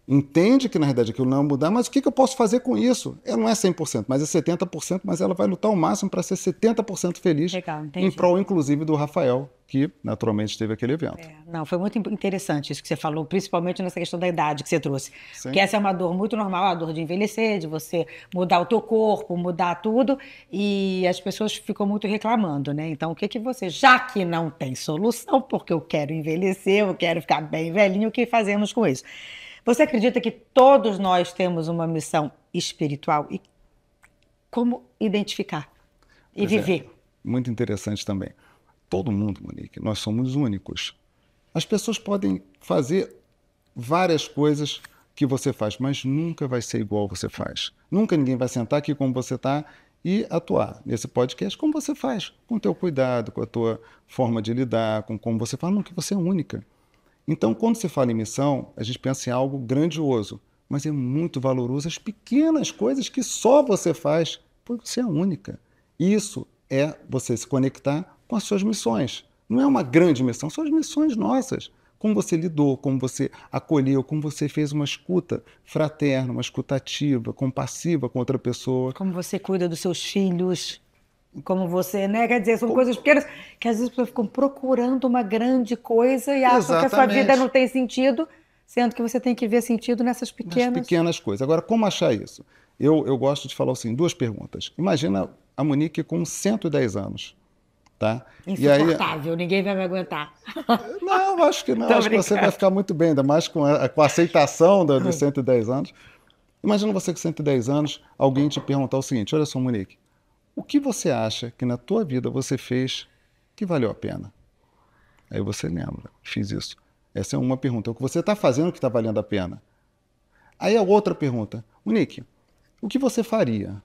entende que, na verdade, aquilo não vai mudar, mas o que eu posso fazer com isso? Ela não é 100%, mas é 70%, mas ela vai lutar ao máximo para ser 70% feliz. Legal, em prol, inclusive, do Rafael, que naturalmente teve aquele evento. Não, foi muito interessante isso que você falou, principalmente nessa questão da idade que você trouxe. Sim. Porque essa é uma dor muito normal, a dor de envelhecer, de você mudar o teu corpo, mudar tudo, e as pessoas ficam muito reclamando, né? Então, o que você, já que não tem solução, porque eu quero envelhecer, eu quero ficar bem velhinho, o que fazemos com isso? Você acredita que todos nós temos uma missão espiritual? E como identificar e viver? Muito interessante também. Todo mundo, Monique, nós somos únicos. As pessoas podem fazer várias coisas que você faz, mas nunca vai ser igual você faz. Nunca ninguém vai sentar aqui como você está e atuar nesse podcast como você faz, com o teu cuidado, com a tua forma de lidar, com como você fala, não, que você é única. Então, quando se fala em missão, a gente pensa em algo grandioso, mas é muito valoroso as pequenas coisas que só você faz, porque você é única. Isso é você se conectar com as suas missões. Não é uma grande missão, são as missões nossas. Como você lidou, como você acolheu, como você fez uma escuta fraterna, uma escuta ativa, compassiva com outra pessoa. Como você cuida dos seus filhos, como você, né? Quer dizer, são coisas pequenas que às vezes as pessoas ficam procurando uma grande coisa e acham que a sua vida não tem sentido, sendo que você tem que ver sentido nessas pequenas coisas. Agora, como achar isso? Eu gosto de falar assim, 2 perguntas. Imagina a Monique com 110 anos. Tá? Insuportável, ninguém vai me aguentar. Não, acho que não. Acho que você vai ficar muito bem, ainda mais com a aceitação dos 110 anos. Imagina você com 110 anos, alguém te perguntar o seguinte, olha só, Monique, o que você acha que na tua vida você fez que valeu a pena? Aí você lembra, fiz isso. Essa é uma pergunta. O que você está fazendo que está valendo a pena? Aí a outra pergunta, Monique, o que você faria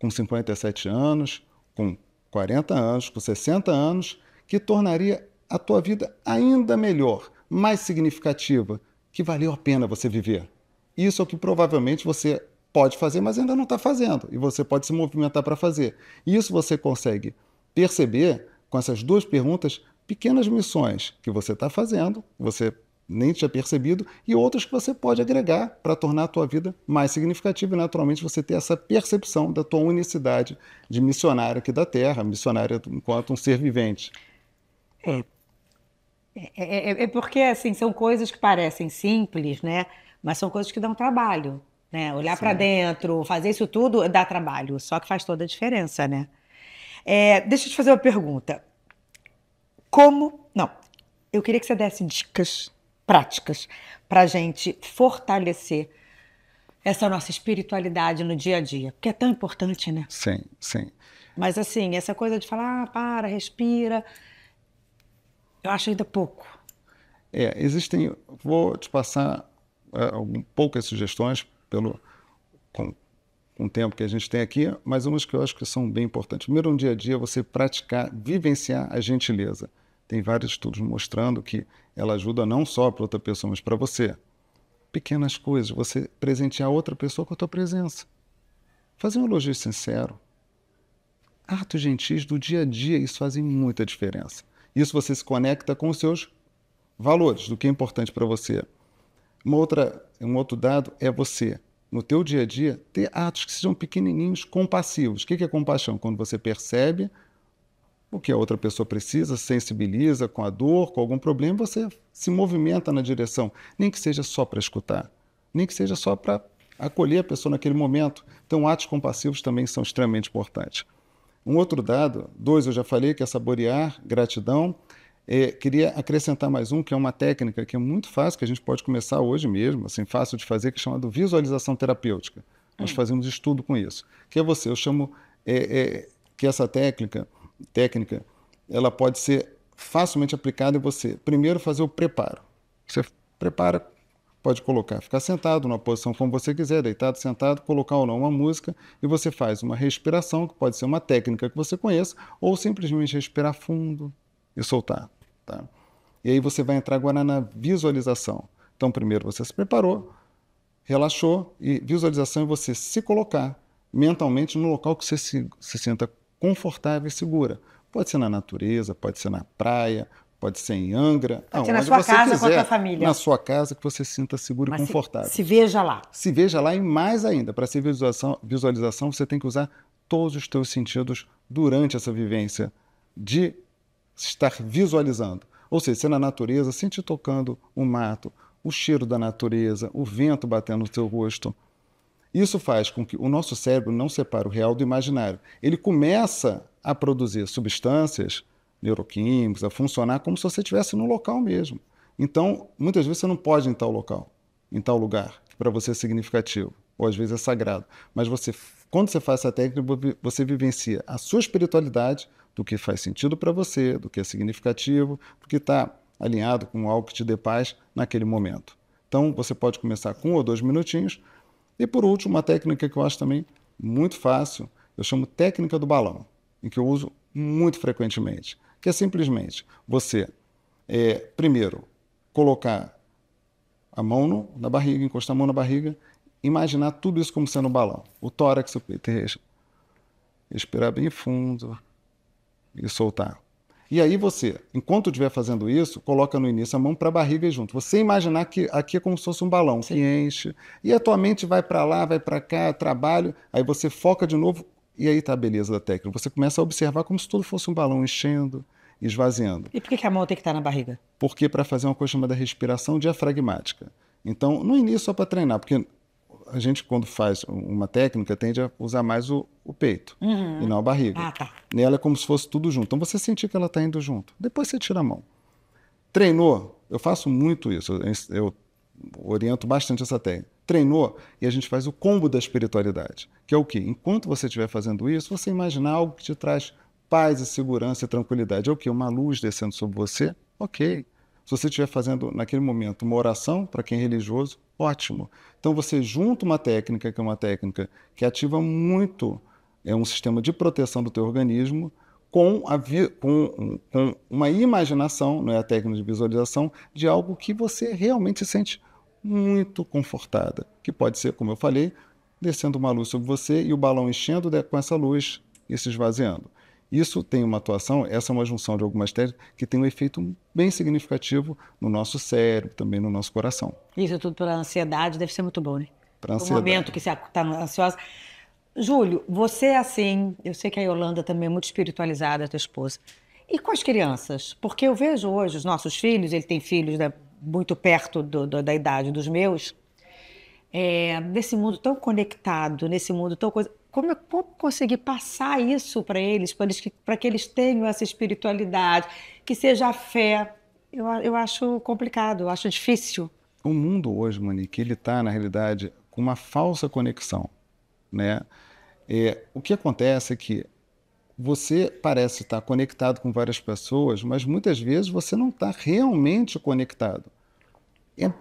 com 57 anos, com 40 anos, com 60 anos, que tornaria a tua vida ainda melhor, mais significativa, que valeu a pena você viver? Isso é o que provavelmente você pode fazer, mas ainda não está fazendo, e você pode se movimentar para fazer. Isso você consegue perceber com essas 2 perguntas, pequenas missões que você está fazendo, você nem tinha percebido, e outras que você pode agregar para tornar a tua vida mais significativa e, naturalmente, você ter essa percepção da tua unicidade de missionário aqui da Terra, missionária enquanto um ser vivente. É porque, assim, são coisas que parecem simples, né? Mas são coisas que dão trabalho, né? Olhar para dentro, fazer isso tudo dá trabalho, só que faz toda a diferença, né? Deixa eu te fazer uma pergunta. Não, eu queria que você desse dicas práticas para a gente fortalecer essa nossa espiritualidade no dia a dia, porque é tão importante, né? Sim, sim. Mas assim, essa coisa de falar, para, respira, eu acho ainda pouco. Vou te passar poucas sugestões com, com o tempo que a gente tem aqui, mas umas que eu acho que são bem importantes. Primeiro, no dia a dia, você praticar, vivenciar a gentileza. Tem vários estudos mostrando que ela ajuda não só para outra pessoa, mas para você. Pequenas coisas, você presentear outra pessoa com a tua presença. Fazer um elogio sincero. Atos gentis do dia a dia, isso fazem muita diferença. Isso você se conecta com os seus valores, do que é importante para você. Um outro dado é você, no teu dia a dia, ter atos que sejam pequenininhos, compassivos. O que é compaixão? Quando você percebe o que a outra pessoa precisa, sensibiliza com a dor, com algum problema, você se movimenta na direção, nem que seja só para escutar, nem que seja só para acolher a pessoa naquele momento. Então, atos compassivos também são extremamente importantes. Um outro dado, 2 eu já falei, que é saborear, gratidão. Queria acrescentar mais um, que é uma técnica que é muito fácil, que a gente pode começar hoje mesmo, assim, fácil de fazer, que é chamado visualização terapêutica. Nós fazemos estudo com isso. Que é eu chamo que essa técnica, ela pode ser facilmente aplicada em você. Primeiro, fazer o preparo. Você prepara, pode colocar, ficar sentado numa posição como você quiser, deitado, sentado, colocar ou não uma música, e você faz uma respiração, que pode ser uma técnica que você conheça, ou simplesmente respirar fundo e soltar. Tá? E aí você vai entrar agora na visualização. Então, primeiro você se preparou, relaxou, e visualização é você se colocar mentalmente no local que você se sinta confortável e segura. Pode ser na natureza, pode ser na praia, pode ser em Angra, Pode ser na aonde sua você casa quiser, com a tua família. na sua casa, que você se sinta seguro Mas e confortável. se veja lá. Se veja lá, e mais ainda, para ser visualização, você tem que usar todos os teus sentidos durante essa vivência de estar visualizando. Ou seja, ser na natureza, sentir tocando o mato, o cheiro da natureza, o vento batendo no teu rosto. Isso faz com que o nosso cérebro não separe o real do imaginário. Ele começa a produzir substâncias neuroquímicos, a funcionar como se você estivesse no local mesmo. Então, muitas vezes você não pode ir em tal local, em tal lugar, que para você é significativo, ou às vezes é sagrado. Mas quando você faz essa técnica, você vivencia a sua espiritualidade, do que faz sentido para você, do que é significativo, do que está alinhado com algo que te dê paz naquele momento. Então, você pode começar com 1 ou 2 minutinhos. E, por último, uma técnica que eu acho também muito fácil, eu chamo técnica do balão, em que eu uso muito frequentemente, que é simplesmente você, primeiro, colocar a mão na barriga, encostar a mão na barriga, imaginar tudo isso como sendo um balão. O tórax, o peito, respirar bem fundo e soltar. E aí você, enquanto estiver fazendo isso, coloca no início a mão para a barriga e junto. Você imaginar que aqui é como se fosse um balão que enche, e a tua mente vai para lá, vai para cá, trabalho, aí você foca de novo, e aí está a beleza da técnica. Você começa a observar como se tudo fosse um balão enchendo, esvaziando. E por que a mão tem que estar na barriga? Porque para fazer uma coisa chamada respiração diafragmática. Então, no início só para treinar, porque a gente, quando faz uma técnica, tende a usar mais o peito e não a barriga. Ah, tá. Nela é como se fosse tudo junto. Então você sentir que ela está indo junto. Depois você tira a mão. Treinou, eu faço muito isso, eu oriento bastante essa técnica. Treinou e a gente faz o combo da espiritualidade, que é o quê? Enquanto você estiver fazendo isso, você imaginar algo que te traz paz e segurança e tranquilidade. É o quê? Uma luz descendo sobre você? Ok. Se você estiver fazendo, naquele momento, uma oração, para quem é religioso, ótimo. Então você junta uma técnica, que é uma técnica que ativa muito um sistema de proteção do teu organismo, com uma imaginação, não é a técnica de visualização, de algo que você realmente se sente muito confortada. Que pode ser, como eu falei, descendo uma luz sobre você e o balão enchendo com essa luz e se esvaziando. Isso tem uma atuação, essa é uma junção de algumas técnicas que tem um efeito bem significativo no nosso cérebro, também no nosso coração. Isso tudo pela ansiedade deve ser muito bom, né? Para O ansiedade. momento que você está ansiosa. Júlio, você é assim, eu sei que a Yolanda também é muito espiritualizada, a tua esposa. E com as crianças? Porque eu vejo hoje os nossos filhos, ele tem filhos muito perto da idade dos meus, nesse mundo tão conectado, nesse mundo tão coisa. como conseguir passar isso para que eles tenham essa espiritualidade, que seja a fé. Eu acho complicado, eu acho difícil. O mundo hoje, Monique, ele está, na realidade, com uma falsa conexão, né? O que acontece é que você parece estar conectado com várias pessoas, mas muitas vezes você não está realmente conectado.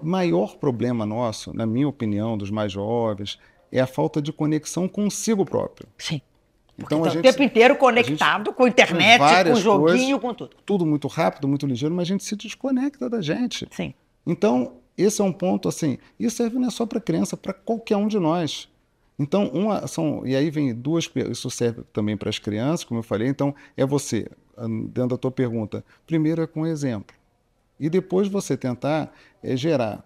O maior problema nosso, na minha opinião, dos mais jovens, é a falta de conexão consigo próprio. Sim. Porque Então, tá o tempo inteiro conectado com a internet, com várias joguinho, coisas, com tudo. tudo muito rápido, muito ligeiro, mas a gente se desconecta da gente. Sim. Então, esse é um ponto assim, isso serve não é só para criança, para qualquer um de nós. Então, e aí vem isso serve também para as crianças, como eu falei, então é você, dentro da tua pergunta, primeiro é com exemplo. E depois você tentar gerar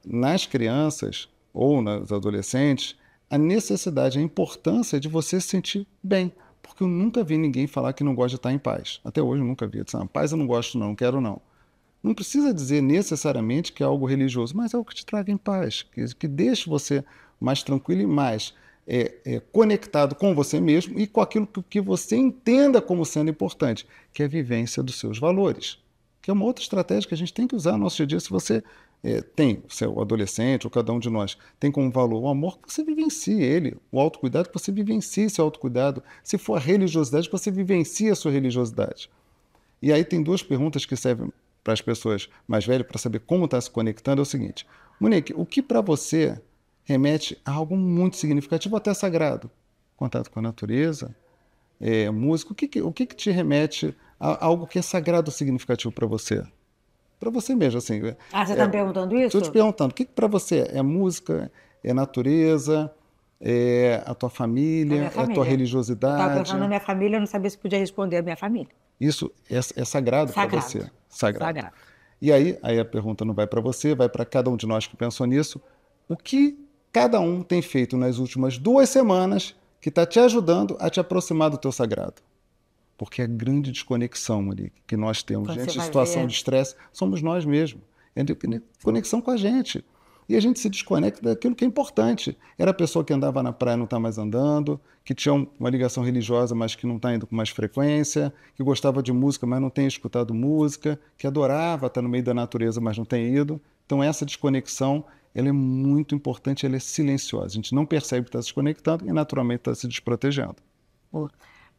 nas crianças ou nos adolescentes a necessidade, a importância de você se sentir bem. Porque eu nunca vi ninguém falar que não gosta de estar em paz. Até hoje eu nunca vi. Paz eu não gosto não quero não. Não precisa dizer necessariamente que é algo religioso, mas é algo que te traga em paz, que deixe você mais tranquilo e mais conectado com você mesmo e com aquilo que você entenda como sendo importante, que é a vivência dos seus valores. Que é uma outra estratégia que a gente tem que usar no nosso dia a dia. Se você tem, se é o adolescente ou cada um de nós, tem como valor o amor, que você vivencie ele. O autocuidado, que você vivencie seu autocuidado. Se for a religiosidade, que você vivencie a sua religiosidade. E aí tem duas perguntas que servem para as pessoas mais velhas, para saber como está se conectando, é o seguinte. Monique, o que para você remete a algo muito significativo, até sagrado? Contato com a natureza, música, o que te remete a algo que é sagrado ou significativo para você? Para você mesmo, assim. Você está me perguntando isso? Estou te perguntando, o que para você é música, é natureza, é a tua família, é a tua religiosidade? Eu estava pensando na minha família, eu não sabia se podia responder a minha família. Isso é sagrado para você? Sagrado. E aí a pergunta não vai para você, vai para cada um de nós que pensou nisso. O que cada um tem feito nas últimas 2 semanas que está te ajudando a te aproximar do teu sagrado? Porque a grande desconexão, Monique, que nós temos diante de situação de estresse, somos nós mesmos. É conexão com a gente. E a gente se desconecta daquilo que é importante. Era a pessoa que andava na praia e não está mais andando, que tinha uma ligação religiosa, mas que não está indo com mais frequência, que gostava de música, mas não tem escutado música, que adorava estar no meio da natureza, mas não tem ido. Então essa desconexão, ela é muito importante, ela é silenciosa. A gente não percebe que está se desconectando e naturalmente está se desprotegendo.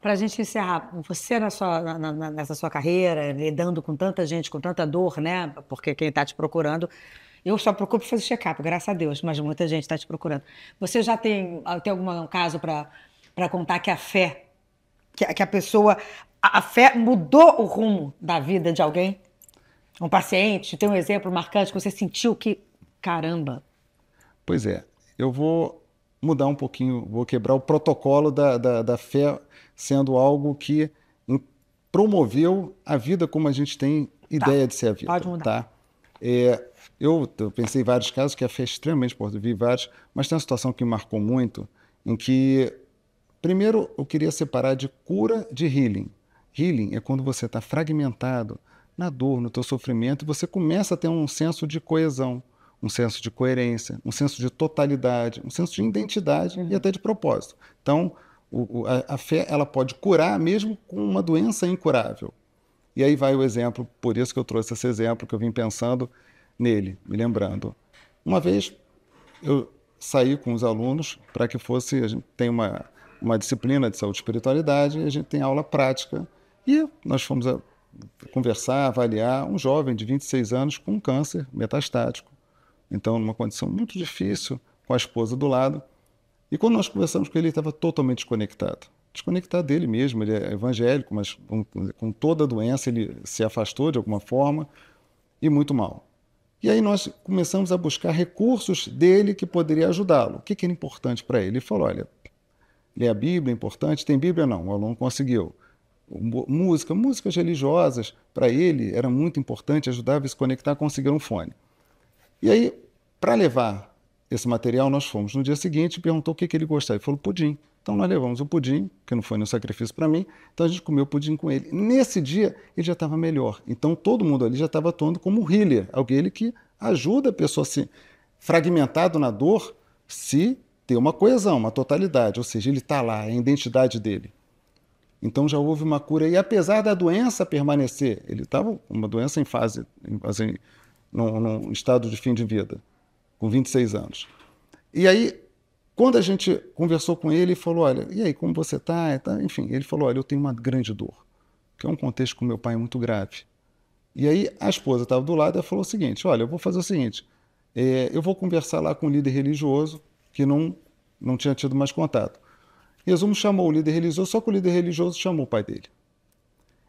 Para a gente encerrar, você nessa sua carreira, lidando com tanta gente, com tanta dor, né? Porque quem está te procurando, eu só procuro fazer check-up, graças a Deus, mas muita gente está te procurando. Você já tem algum caso para contar que a fé, que a pessoa, a fé mudou o rumo da vida de alguém? Um paciente, tem um exemplo marcante que você sentiu que, caramba. Pois é, eu vou mudar um pouquinho, vou quebrar o protocolo da fé sendo algo que promoveu a vida como a gente tem ideia de ser a vida. Pode mudar. Tá? Eu pensei em vários casos que a fé é extremamente importante, vi vários, mas tem uma situação que me marcou muito, em que, primeiro, eu queria separar de cura de healing. Healing é quando você está fragmentado na dor, no teu sofrimento, e você começa a ter um senso de coesão, um senso de coerência, um senso de totalidade, um senso de identidade e até de propósito. Então, a fé ela pode curar mesmo com uma doença incurável. E aí vai o exemplo, por isso que eu trouxe esse exemplo, que eu vim pensando nele, me lembrando. Uma vez eu saí com os alunos para que fosse, a gente tem uma disciplina de saúde e espiritualidade, e a gente tem aula prática, e nós fomos conversar, avaliar um jovem de 26 anos com câncer metastático. Então, numa condição muito difícil, com a esposa do lado. E quando nós conversamos com ele, ele estava totalmente desconectado dele mesmo. Ele é evangélico, mas com toda a doença ele se afastou de alguma forma e muito mal. E aí nós começamos a buscar recursos dele que poderia ajudá-lo. O que era importante para ele? Ele falou, olha, ler a Bíblia é importante, tem Bíblia? Não, o aluno conseguiu. Músicas religiosas, para ele era muito importante, ajudava a se conectar, conseguir um fone. E aí, para levar esse material, nós fomos no dia seguinte e perguntou o que ele gostava. Ele falou pudim. Então nós levamos o pudim, que não foi nenhum sacrifício para mim, então a gente comeu o pudim com ele. Nesse dia, ele já estava melhor. Então todo mundo ali já estava atuando como um healer, alguém que ajuda a pessoa a se fragmentado na dor, se ter uma coesão, uma totalidade, ou seja, ele está lá, é a identidade dele. Então já houve uma cura. E apesar da doença permanecer, ele estava com uma doença num estado de fim de vida, com 26 anos. E aí, quando a gente conversou com ele, ele falou, olha, e aí, como você está? Enfim, ele falou, olha, eu tenho uma grande dor, que é um contexto com meu pai muito grave. E aí a esposa estava do lado e falou o seguinte, olha, eu vou fazer o seguinte, eu vou conversar lá com o líder religioso, que não tinha tido mais contato. Resumo, chamou o líder religioso, só que o líder religioso chamou o pai dele.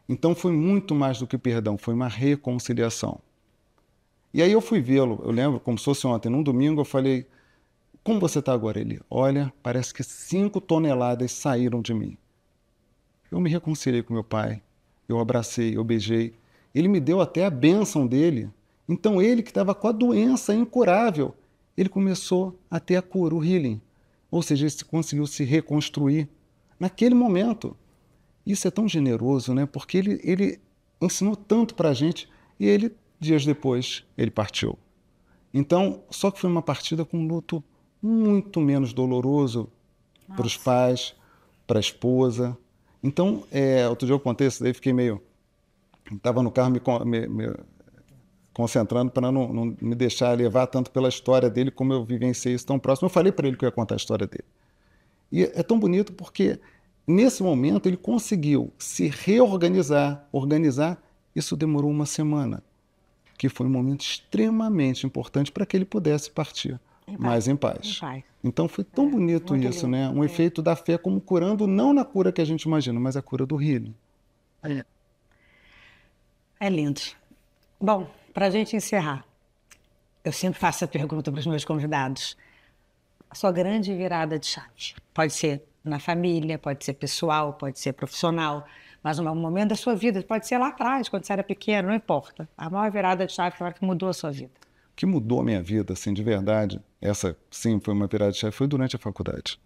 Então foi muito mais do que perdão, foi uma reconciliação. E aí eu fui vê-lo, eu lembro, como se fosse ontem, num domingo, eu falei, como você está agora? Ele, olha, parece que 5 toneladas saíram de mim. Eu me reconciliei com meu pai, eu abracei, eu beijei. Ele me deu até a bênção dele. Então ele que estava com a doença incurável, ele começou a ter a cura, o healing. Ou seja, ele conseguiu se reconstruir naquele momento. Isso é tão generoso, né? Porque ele ensinou tanto para a gente e ele, dias depois, ele partiu. Então, só que foi uma partida com um luto muito menos doloroso para os pais, para a esposa. Então, outro dia eu contei isso, daí fiquei meio... Estava no carro me concentrando para não me deixar levar tanto pela história dele, como eu vivenciei isso tão próximo. Eu falei para ele que eu ia contar a história dele. E é tão bonito porque, nesse momento, ele conseguiu se reorganizar, organizar. Isso demorou uma semana, que foi um momento extremamente importante para que ele pudesse partir mais em paz. Então foi tão bonito isso, lindo, né? Um efeito da fé como curando, não na cura que a gente imagina, mas a cura do healing. É lindo. Bom, para a gente encerrar, eu sempre faço a pergunta para os meus convidados. A sua grande virada de chave. Pode ser na família, pode ser pessoal, pode ser profissional, mas um momento da sua vida, pode ser lá atrás, quando você era pequeno, não importa. A maior virada de chave foi a que mudou a sua vida. O que mudou a minha vida, assim, de verdade, essa sim foi uma virada de chave, foi durante a faculdade.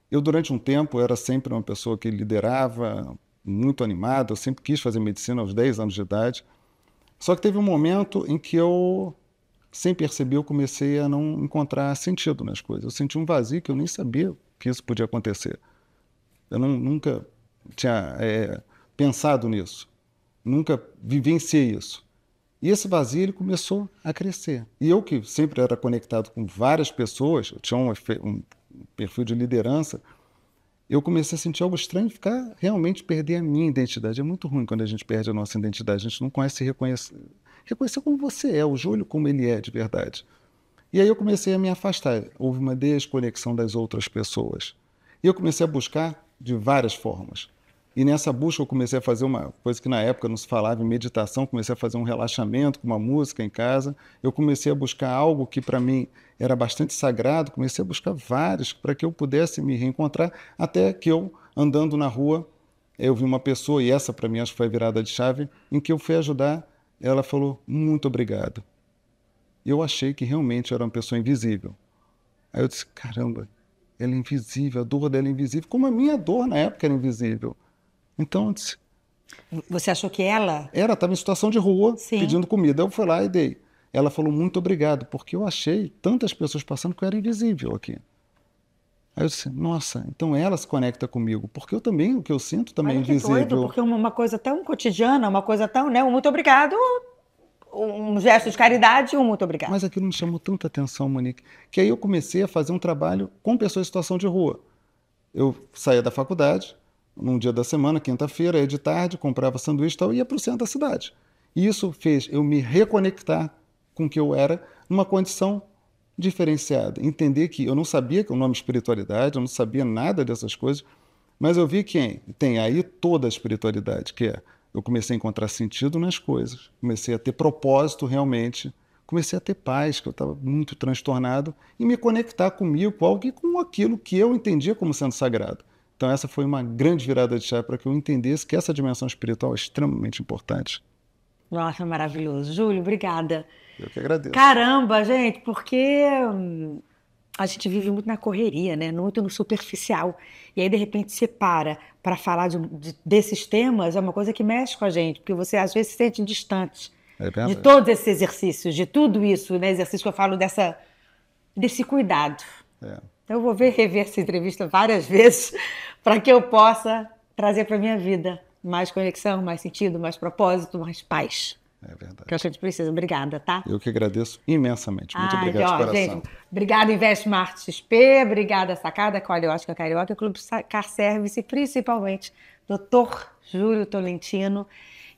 Eu, durante um tempo, era sempre uma pessoa que liderava, muito animada, eu sempre quis fazer medicina aos 10 anos de idade. Só que teve um momento em que eu, sem perceber, eu comecei a não encontrar sentido nas coisas. Eu senti um vazio que eu nem sabia que isso podia acontecer. Eu nunca tinha pensado nisso, nunca vivenciei isso. E esse vazio ele começou a crescer. E eu, que sempre era conectado com várias pessoas, eu tinha um perfil de liderança, eu comecei a sentir algo estranho, ficar realmente perder a minha identidade. É muito ruim quando a gente perde a nossa identidade, a gente não conhece reconhecer como você é, o Júlio como ele é de verdade. E aí eu comecei a me afastar, houve uma desconexão das outras pessoas. E eu comecei a buscar de várias formas. E nessa busca eu comecei a fazer uma coisa que na época não se falava em meditação, comecei a fazer um relaxamento com uma música em casa. Eu comecei a buscar algo que para mim era bastante sagrado, comecei a buscar vários para que eu pudesse me reencontrar, até que eu, andando na rua, eu vi uma pessoa, e essa para mim acho que foi a virada de chave, em que eu fui ajudar, ela falou, muito obrigado. Eu achei que realmente era uma pessoa invisível. Aí eu disse, caramba, ela é invisível, a dor dela é invisível, como a minha dor na época era invisível. Então, eu disse... Você achou que ela... Ela estava em situação de rua, Sim. Pedindo comida. Eu fui lá e dei. Ela falou, muito obrigado, porque eu achei tantas pessoas passando que eu era invisível aqui. Aí eu disse, nossa, então ela se conecta comigo, porque eu também, o que eu sinto também é invisível. Doido, porque uma coisa tão cotidiana, uma coisa tão, né, um muito obrigado, um gesto de caridade e um muito obrigado. Mas aquilo me chamou tanta atenção, Monique, que aí eu comecei a fazer um trabalho com pessoas em situação de rua. Eu saía da faculdade, num dia da semana, quinta-feira, ia de tarde, comprava sanduíche e tal, e ia para o centro da cidade. E isso fez eu me reconectar com o que eu era numa condição diferenciada. Entender que eu não sabia que o nome espiritualidade, eu não sabia nada dessas coisas, mas eu vi que tem aí toda a espiritualidade, que é, eu comecei a encontrar sentido nas coisas, comecei a ter propósito realmente, comecei a ter paz, que eu estava muito transtornado, e me conectar comigo, com aquilo que eu entendia como sendo sagrado. Então essa foi uma grande virada de chave para que eu entendesse que essa dimensão espiritual é extremamente importante. Nossa, maravilhoso. Júlio, obrigada. Eu que agradeço. Caramba, gente, porque a gente vive muito na correria, né? Muito no superficial. E aí, de repente, você para falar desses temas, é uma coisa que mexe com a gente, porque você às vezes se sente distante de todos esses exercícios, de tudo isso, né? Exercício que eu falo desse cuidado. Então eu vou rever essa entrevista várias vezes para que eu possa trazer para minha vida mais conexão, mais sentido, mais propósito, mais paz. É verdade. Que eu acho que a gente precisa. Obrigada, tá? Eu que agradeço imensamente. Muito obrigado de coração. Gente, obrigada Investmart XP, obrigada Sacada, Coleótica Carioca, Clube Car Service e principalmente Dr. Júlio Tolentino,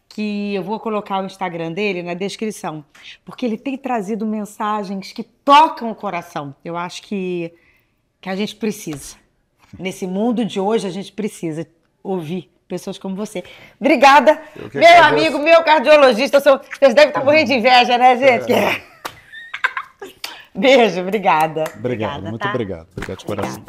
que eu vou colocar o Instagram dele na descrição, porque ele tem trazido mensagens que tocam o coração. Eu acho que a gente precisa. Nesse mundo de hoje, a gente precisa ouvir pessoas como você. Obrigada, meu amigo, meu cardiologista. Vocês devem estar morrendo de inveja, né, gente? Beijo, obrigada. Obrigado, muito obrigado. Obrigado de coração.